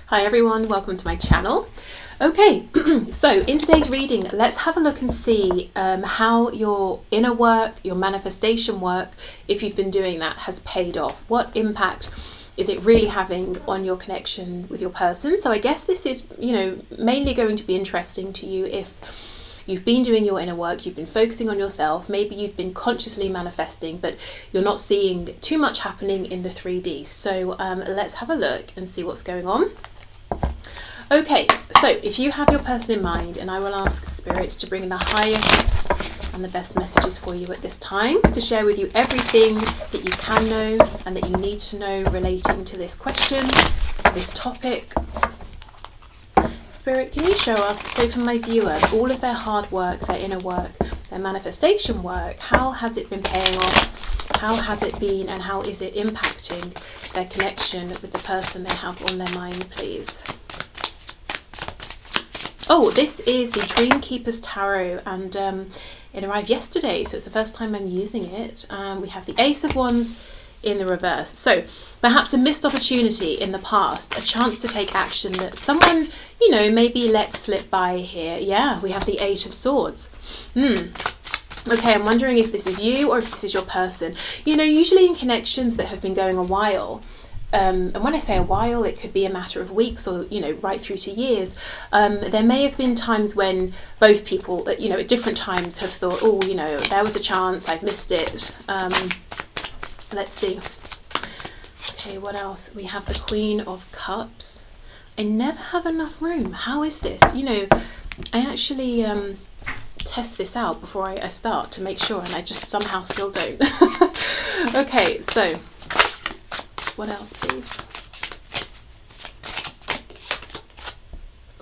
Hi everyone, welcome to my channel. Okay, so in today's reading, let's have a look and see how your inner work, your manifestation work, if you've been doing that, has paid off. What impact is it really having on your connection with your person? So I guess this is, mainly going to be interesting to you if you've been doing your inner work, you've been focusing on yourself, maybe you've been consciously manifesting, but you're not seeing too much happening in the 3D. So let's have a look and see what's going on. Okay, so if you have your person in mind, and I will ask Spirit to bring the highest and the best messages for you at this time, to share with you everything that you can know and that you need to know relating to this question, this topic. Spirit, can you show us, so for my viewers, all of their hard work, their inner work, their manifestation work, how has it been paying off? How has it been, and how is it impacting their connection with the person they have on their mind, please? Oh, this is the Dream Keeper's Tarot, and it arrived yesterday, so it's the first time I'm using it. We have the Ace of Wands in the reverse. So perhaps a missed opportunity in the past, a chance to take action that someone, maybe let slip by here. Yeah, we have the Eight of Swords. Okay, I'm wondering if this is you or if this is your person. Usually in connections that have been going a while, and when I say a while, it could be a matter of weeks or, right through to years. There may have been times when both people, at different times have thought, oh, there was a chance, I've missed it. Let's see. Okay, what else? We have the Queen of Cups. I never have enough room. How is this? I actually test this out before I start to make sure, and I just somehow still don't. Okay, so what else, please?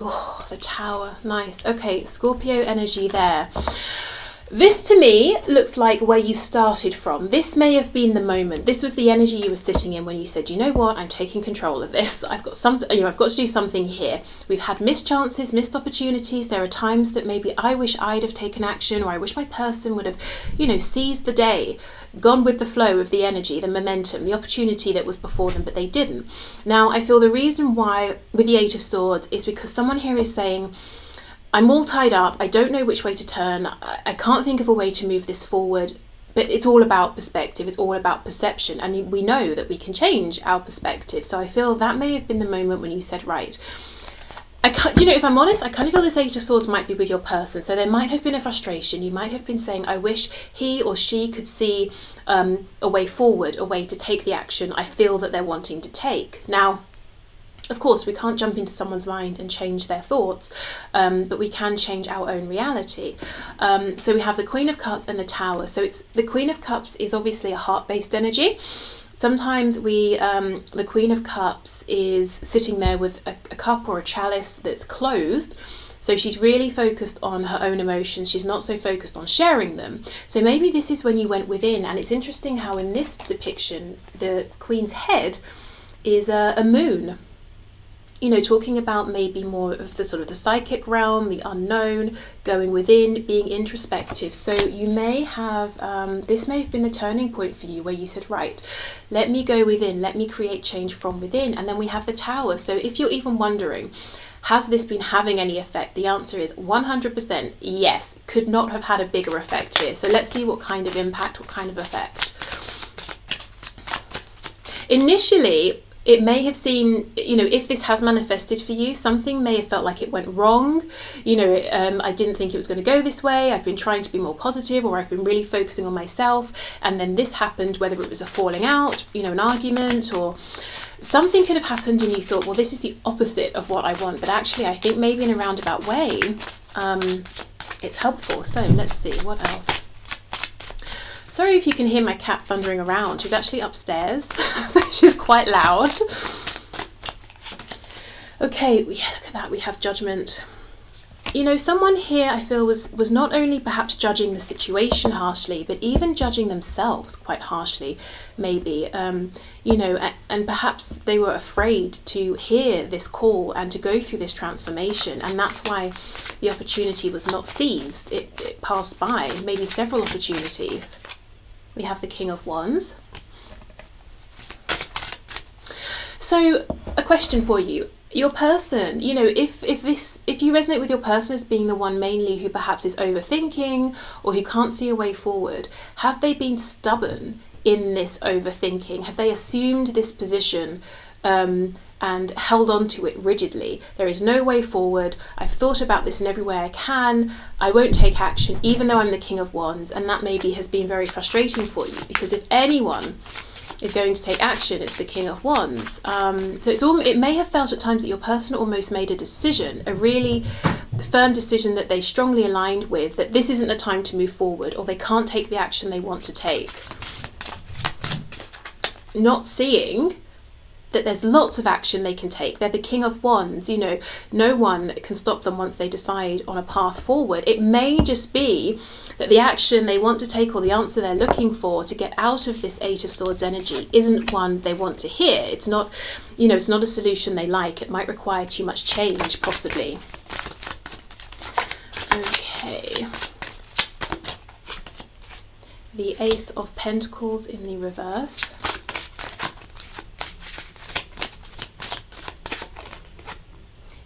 Oh, the Tower. Nice. Okay, Scorpio energy there. This to me looks like where you started from. This may have been the moment. This was the energy you were sitting in when you said, you know what, I'm taking control of this. I've got I've got to do something here. We've had missed chances, missed opportunities. There are times that maybe I wish I'd have taken action, or I wish my person would have, seized the day, gone with the flow of the energy, the momentum, the opportunity that was before them, but they didn't. Now, I feel the reason why with the Eight of Swords is because someone here is saying, I'm all tied up, I don't know which way to turn, I can't think of a way to move this forward, but it's all about perspective, it's all about perception, and we know that we can change our perspective. So I feel that may have been the moment when you said, right, if I'm honest, I kind of feel this Eight of Swords might be with your person. So there might have been a frustration, you might have been saying, I wish he or she could see a way forward, a way to take the action I feel that they're wanting to take. Now, of course, we can't jump into someone's mind and change their thoughts, but we can change our own reality. So we have the Queen of Cups and the Tower. So the Queen of Cups is obviously a heart-based energy. Sometimes the Queen of Cups is sitting there with a cup or a chalice that's closed. So she's really focused on her own emotions. She's not so focused on sharing them. So maybe this is when you went within. And it's interesting how in this depiction, the Queen's head is a moon. Talking about maybe more of the sort of the psychic realm, the unknown, going within, being introspective. So you may have, this may have been the turning point for you where you said, right, let me go within, let me create change from within. And then we have the Tower. So if you're even wondering, has this been having any effect? The answer is 100% yes. Could not have had a bigger effect here. So let's see what kind of impact, what kind of effect. Initially, it may have seemed, if this has manifested for you, something may have felt like it went wrong. I didn't think it was going to go this way. I've been trying to be more positive, or I've been really focusing on myself. And then this happened, whether it was a falling out, an argument, or something could have happened and you thought, well, this is the opposite of what I want. But actually, I think maybe in a roundabout way, it's helpful. So let's see, what else? Sorry if you can hear my cat thundering around. She's actually upstairs. She's quite loud. Okay, yeah, look at that. We have Judgment. Someone here I feel was not only perhaps judging the situation harshly, but even judging themselves quite harshly, maybe. And perhaps they were afraid to hear this call and to go through this transformation. And that's why the opportunity was not seized. It passed by, maybe several opportunities. We have the King of Wands. So a question for you. your person, you know, if you resonate with your person as being the one mainly who perhaps is overthinking or who can't see a way forward, have they been stubborn in this overthinking? Have they assumed this position and held on to it rigidly? There is no way forward. I've thought about this in every way I can. I won't take action even though I'm the King of Wands. And that maybe has been very frustrating for you, because if anyone is going to take action, it's the King of Wands. So it may have felt at times that your person almost made a decision, a really firm decision that they strongly aligned with, that this isn't the time to move forward, or they can't take the action they want to take. Not seeing that there's lots of action they can take. They're the King of Wands, you know, no one can stop them once they decide on a path forward. It may just be that the action they want to take, or the answer they're looking for to get out of this Eight of Swords energy, isn't one they want to hear. It's not, you know, it's not a solution they like. It might require too much change, possibly. Okay. The Ace of Pentacles in the reverse.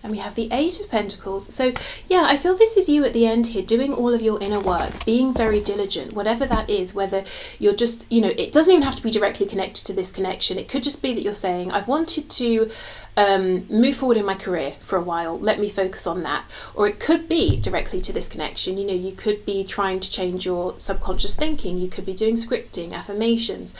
And we have the Eight of Pentacles. So yeah, I feel this is you at the end here, doing all of your inner work, being very diligent, whatever that is, whether you're just, you know, it doesn't even have to be directly connected to this connection. It could just be that you're saying, I've wanted to move forward in my career for a while, let me focus on that. Or it could be directly to this connection. You know, you could be trying to change your subconscious thinking. You could be doing scripting, affirmations,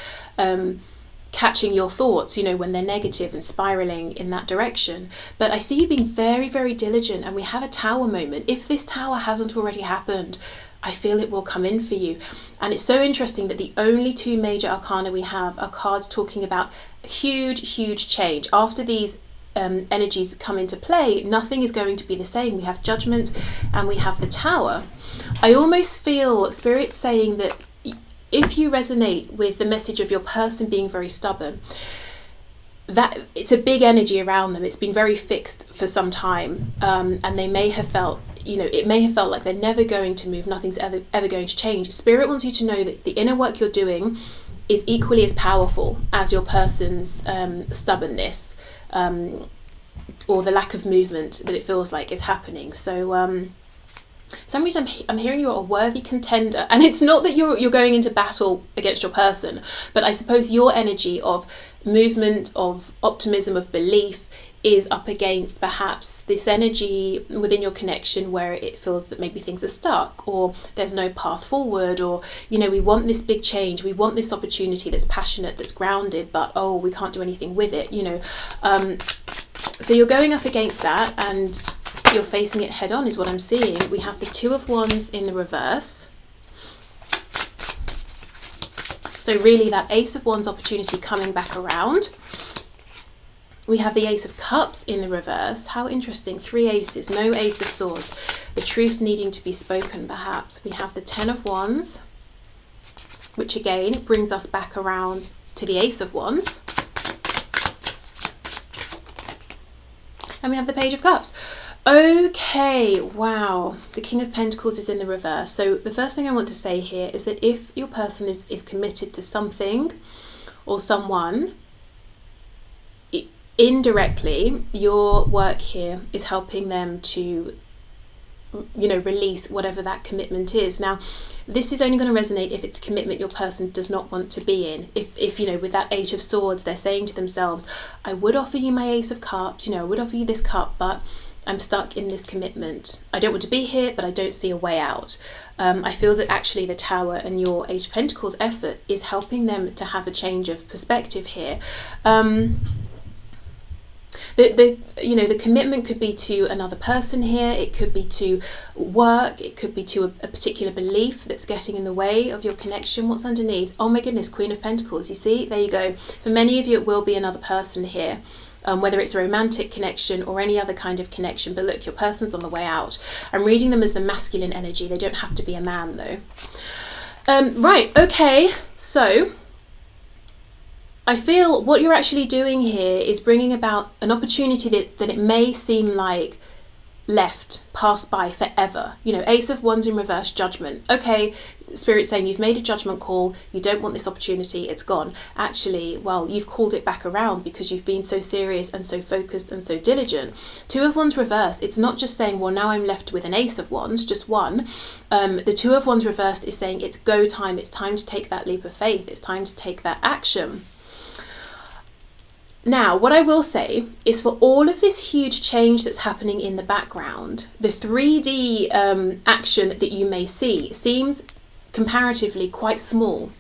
catching your thoughts, you know, when they're negative and spiraling in that direction. But I see you being very, very diligent, and we have a Tower moment. If this Tower hasn't already happened, I feel it will come in for you. And it's so interesting that the only two major arcana we have are cards talking about huge, huge change. After these energies come into play, nothing is going to be the same. We have Judgment and we have the Tower. I almost feel Spirit saying that if you resonate with the message of your person being very stubborn, that it's a big energy around them. It's been very fixed for some time, and they may have felt, you know, it may have felt like they're never going to move, nothing's ever going to change. Spirit wants you to know that the inner work you're doing is equally as powerful as your person's stubbornness, or the lack of movement that it feels like is happening. So some reason I'm hearing you're a worthy contender, and it's not that you're going into battle against your person, but I suppose your energy of movement, of optimism, of belief is up against perhaps this energy within your connection where it feels that maybe things are stuck, or there's no path forward, or, you know, we want this big change, we want this opportunity that's passionate, that's grounded, but oh, we can't do anything with it, you know. So you're going up against that, and you're facing it head on is what I'm seeing. We have the Two of Wands in the reverse. So really that Ace of Wands opportunity coming back around. We have the Ace of Cups in the reverse. How interesting. 3 aces, no Ace of Swords. The truth needing to be spoken, perhaps. We have the 10 of Wands, which again brings us back around to the Ace of Wands. And we have the Page of Cups. Okay, wow, the King of Pentacles is in the reverse. So the first thing I want to say here is that if your person is committed to something or someone, indirectly, your work here is helping them to, you know, release whatever that commitment is. Now, this is only going to resonate if it's a commitment your person does not want to be in. If you know, with that Eight of Swords, they're saying to themselves, I would offer you my Ace of Cups, you know, I would offer you this cup, but I'm stuck in this commitment. I don't want to be here, but I don't see a way out. I feel that actually the Tower and your Eight of Pentacles effort is helping them to have a change of perspective here. The commitment could be to another person here. It could be to work. It could be to a particular belief that's getting in the way of your connection. What's underneath? Oh my goodness, Queen of Pentacles. You see, there you go. For many of you, it will be another person here. Whether it's a romantic connection or any other kind of connection. But look, your person's on the way out. I'm reading them as the masculine energy. They don't have to be a man, though. Right, okay, so I feel what you're actually doing here is bringing about an opportunity that it may seem like left, passed by forever. You know, Ace of Wands in reverse, Judgment. Okay, Spirit saying you've made a judgment call, you don't want this opportunity, it's gone. Actually, well, you've called it back around because you've been so serious and so focused and so diligent. Two of Wands reverse, it's not just saying, well, now I'm left with an Ace of Wands, just one. The Two of Wands reversed is saying it's go time, it's time to take that leap of faith, it's time to take that action. Now, what I will say is, for all of this huge change that's happening in the background, the 3D action that you may see seems comparatively quite small.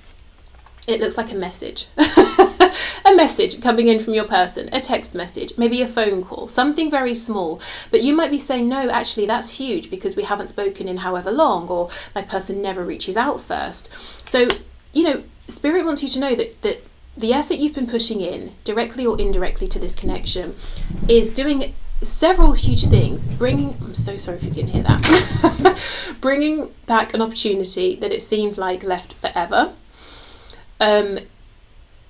It looks like a message. A message coming in from your person, a text message, maybe a phone call, something very small. But you might be saying, no, actually that's huge because we haven't spoken in however long, or my person never reaches out first. So, you know, Spirit wants you to know that the effort you've been putting in, directly or indirectly, to this connection is doing several huge things. I'm so sorry if you can hear that. Bringing back an opportunity that it seemed like left forever.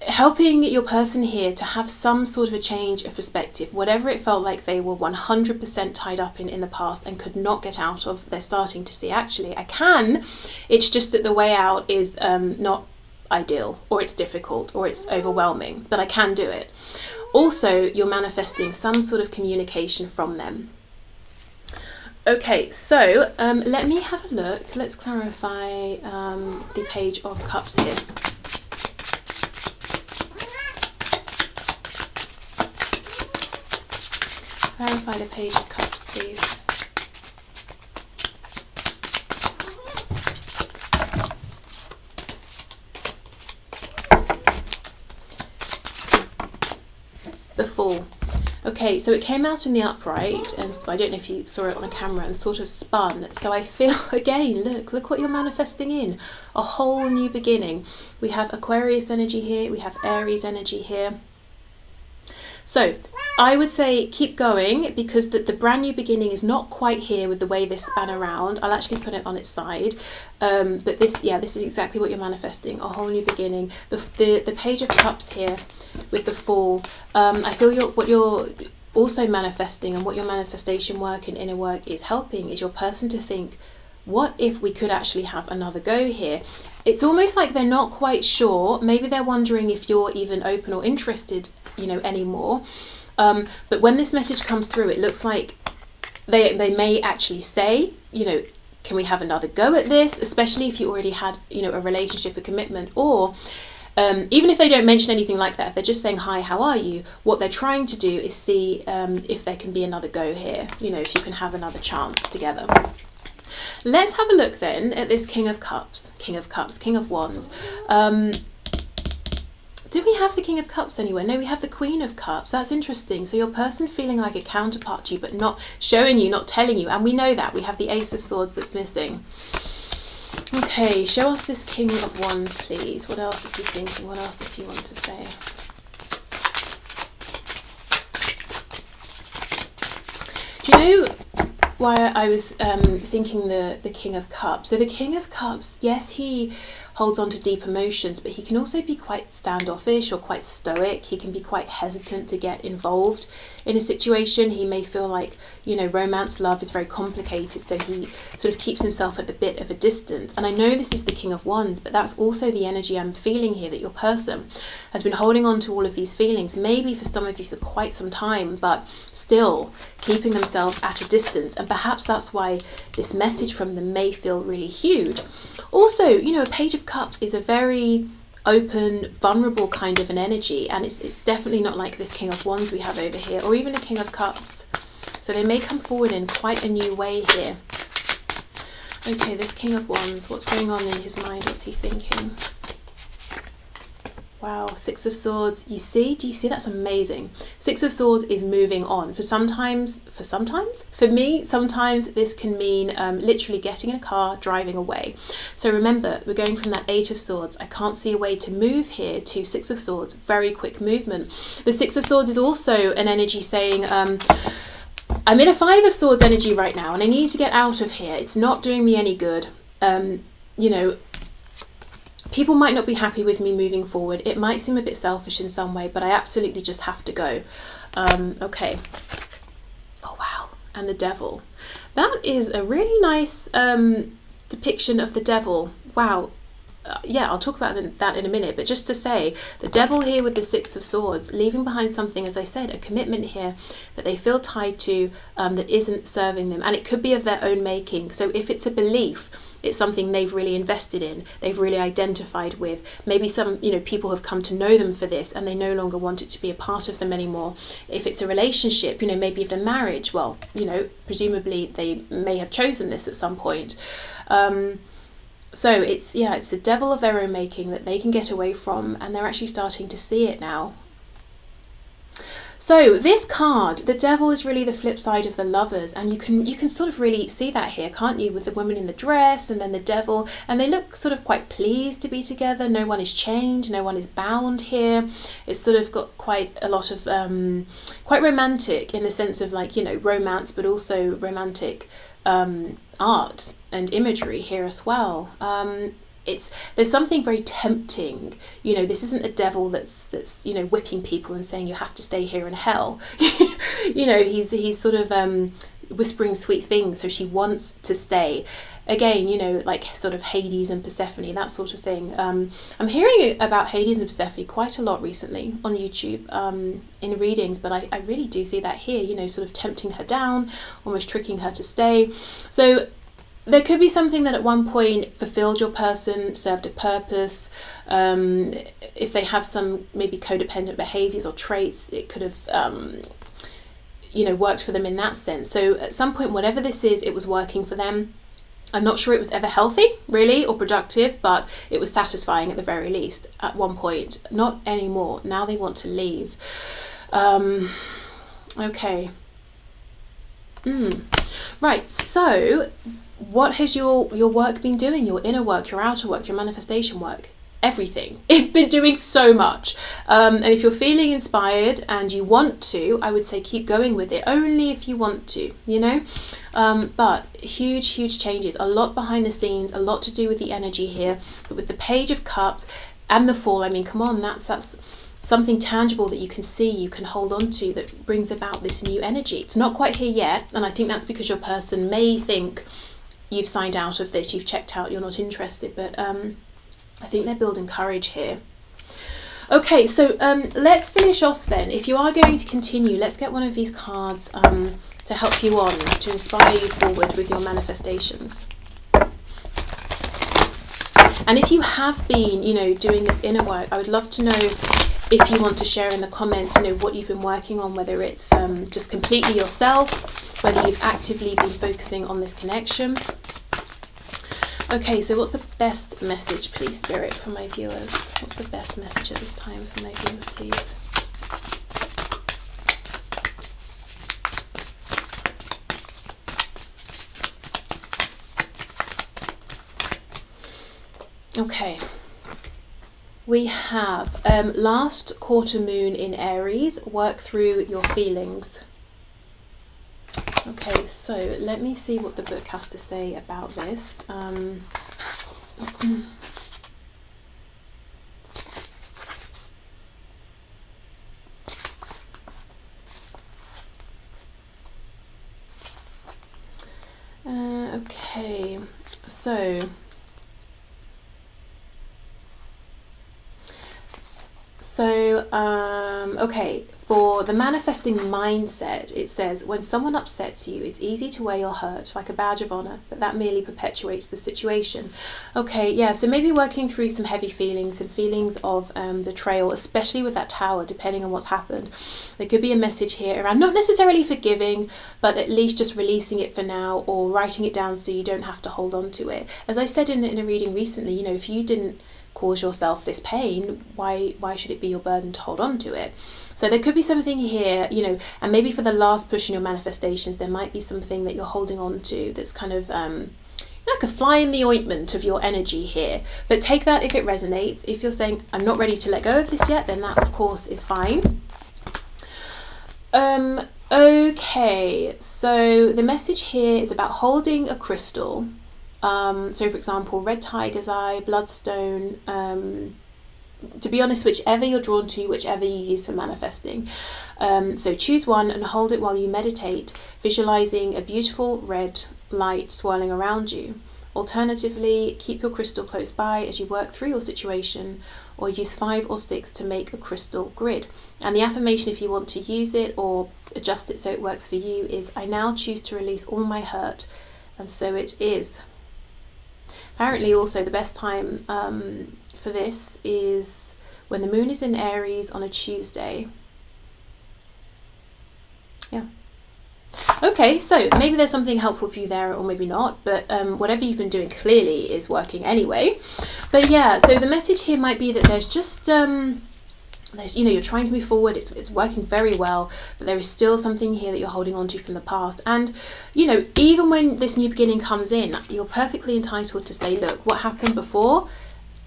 Helping your person here to have some sort of a change of perspective. Whatever it felt like they were 100% tied up in the past and could not get out of, they're starting to see, actually, I can. It's just that the way out is not ideal, or it's difficult, or it's overwhelming, but I can do it. Also, you're manifesting some sort of communication from them. Okay, so let me have a look. Let's clarify the Page of Cups here. Clarify the Page of Cups, please. The Fool. Okay, so it came out in the upright, and I don't know if you saw it on a camera, and sort of spun. So I feel, again, look what you're manifesting in. A whole new beginning. We have Aquarius energy here, we have Aries energy here. So I would say keep going, because the brand new beginning is not quite here with the way this span around. I'll actually put it on its side. But this is exactly what you're manifesting, a whole new beginning. The Page of Cups here with the Fool. I feel what you're also manifesting, and what your manifestation work and inner work is helping, is your person to think, what if we could actually have another go here? It's almost like they're not quite sure. Maybe they're wondering if you're even open or interested, you know, anymore. But when this message comes through, it looks like they may actually say, you know, can we have another go at this? Especially if you already had, you know, a relationship, a commitment, or even if they don't mention anything like that, if they're just saying, hi, how are you? What they're trying to do is see if there can be another go here, you know, if you can have another chance together. Let's have a look then at this King of Cups, King of Wands. Do we have the King of Cups anywhere? No, we have the Queen of Cups. That's interesting. So your person feeling like a counterpart to you, but not showing you, not telling you. And we know that. We have the Ace of Swords that's missing. Okay, show us this King of Wands, please. What else is he thinking? What else does he want to say? Do you know why I was thinking the King of Cups? So the King of Cups, yes, he holds on to deep emotions, but he can also be quite standoffish or quite stoic. He can be quite hesitant to get involved in a situation. He may feel like, you know, romance, love is very complicated, so he sort of keeps himself at a bit of a distance. And I know this is the King of Wands, but that's also the energy I'm feeling here, that your person has been holding on to all of these feelings, maybe for some of you for quite some time, but still keeping themselves at a distance. And perhaps that's why this message from them may feel really huge. Also, you know, a Page of Cups is a very open, vulnerable kind of an energy, and it's definitely not like this King of Wands we have over here, or even a King of Cups. So they may come forward in quite a new way here. Okay, this King of Wands, what's going on in his mind? What's he thinking? Wow, Six of Swords. You see? Do you see? That's amazing. Six of Swords is moving on. For me, sometimes this can mean literally getting in a car, driving away. So remember, we're going from that Eight of Swords. I can't see a way to move here to Six of Swords. Very quick movement. The Six of Swords is also an energy saying, I'm in a Five of Swords energy right now, and I need to get out of here. It's not doing me any good. You know, people might not be happy with me moving forward. It might seem a bit selfish in some way, but I absolutely just have to go. Okay. Oh, wow. and the devil. That is a really nice depiction of the devil. Wow. Yeah, I'll talk about that in a minute, but just to say, the devil here with the Six of Swords, leaving behind something, as I said, a commitment here that they feel tied to, that isn't serving them, and it could be of their own making. So if it's a belief, it's something they've really invested in, they've really identified with. Maybe some, people have come to know them for this and they no longer want it to be a part of them anymore. If it's a relationship, maybe even a marriage, well, presumably they may have chosen this at some point. So it's the devil of their own making that they can get away from, and they're actually starting to see it now. So this card, the devil, is really the flip side of the Lovers, and you can sort of really see that here, can't you, with the woman in the dress and then the devil, and they look sort of quite pleased to be together. No one is chained, no one is bound here. It's sort of got quite a lot of quite romantic in the sense of romance, but also romantic art and imagery here as well. There's something very tempting. This isn't a devil that's whipping people and saying you have to stay here in hell. He's sort of whispering sweet things, so she wants to stay. Again, like sort of Hades and Persephone, that sort of thing. I'm hearing about Hades and Persephone quite a lot recently on YouTube in readings, but I really do see that here, sort of tempting her down, almost tricking her to stay. So there could be something that at one point fulfilled your person, served a purpose. If they have some maybe codependent behaviours or traits, it could have worked for them in that sense. So at some point, whatever this is, it was working for them. I'm not sure it was ever healthy, really, or productive, but it was satisfying at the very least at one point. Not anymore. Now they want to leave. Okay. Right, so what has your work been doing? Your inner work, your outer work, your manifestation work? Everything. It's been doing so much. And if you're feeling inspired and you want to, I would say keep going with it, only if you want to, but huge changes, a lot behind the scenes, a lot to do with the energy here. But with the Page of Cups and the Fool, I mean, come on, that's something tangible that you can see, you can hold on to, that brings about this new energy. It's not quite here yet, and I think that's because your person may think you've signed out of this, you've checked out, you're not interested, but I think they're building courage here. Okay, so let's finish off then. If you are going to continue, let's get one of these cards to help you on, to inspire you forward with your manifestations. And if you have been, doing this inner work, I would love to know if you want to share in the comments, what you've been working on, whether it's just completely yourself, whether you've actively been focusing on this connection. Okay, so what's the best message, please, Spirit, for my viewers? What's the best message at this time for my viewers, please? Okay. We have last quarter moon in Aries, work through your feelings. Okay, so let me see what the book has to say about this. Okay, so okay, for the manifesting mindset, it says, when someone upsets you, it's easy to wear your hurt like a badge of honor, but that merely perpetuates the situation. Okay, yeah, so maybe working through some heavy feelings and feelings of betrayal, especially with that Tower, depending on what's happened. There could be a message here around not necessarily forgiving, but at least just releasing it for now, or writing it down so you don't have to hold on to it. As I said in a reading recently, if you didn't cause yourself this pain, why should it be your burden to hold on to it? So there could be something here, and maybe for the last push in your manifestations, there might be something that you're holding on to that's kind of like a fly in the ointment of your energy here. But take that if it resonates. If you're saying, I'm not ready to let go of this yet, then that of course is fine. Okay, so the message here is about holding a crystal. So for example, red tiger's eye, bloodstone, to be honest, whichever you're drawn to, whichever you use for manifesting. So choose one and hold it while you meditate, visualizing a beautiful red light swirling around you. Alternatively, keep your crystal close by as you work through your situation, or use 5 or 6 to make a crystal grid. And the affirmation, if you want to use it or adjust it so it works for you, is I now choose to release all my hurt, and so it is. Apparently also the best time for this is when the moon is in Aries on a Tuesday. Yeah. Okay, so maybe there's something helpful for you there, or maybe not, but whatever you've been doing clearly is working anyway. But yeah, so the message here might be that there's just there's, you know, you're trying to move forward, it's working very well, but there is still something here that you're holding on to from the past. And you know, even when this new beginning comes in, you're perfectly entitled to say, look, what happened before,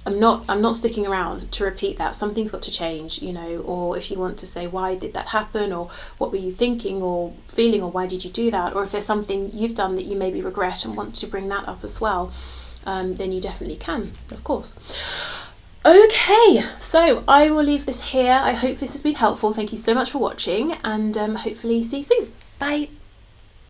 I'm not sticking around to repeat that. Something's got to change, you know. Or if you want to say, why did that happen, or what were you thinking or feeling, or why did you do that, or if there's something you've done that you maybe regret and want to bring that up as well, then you definitely can, of course. Okay, so I will leave this here. I hope this has been helpful. Thank you so much for watching, and hopefully see you soon. Bye.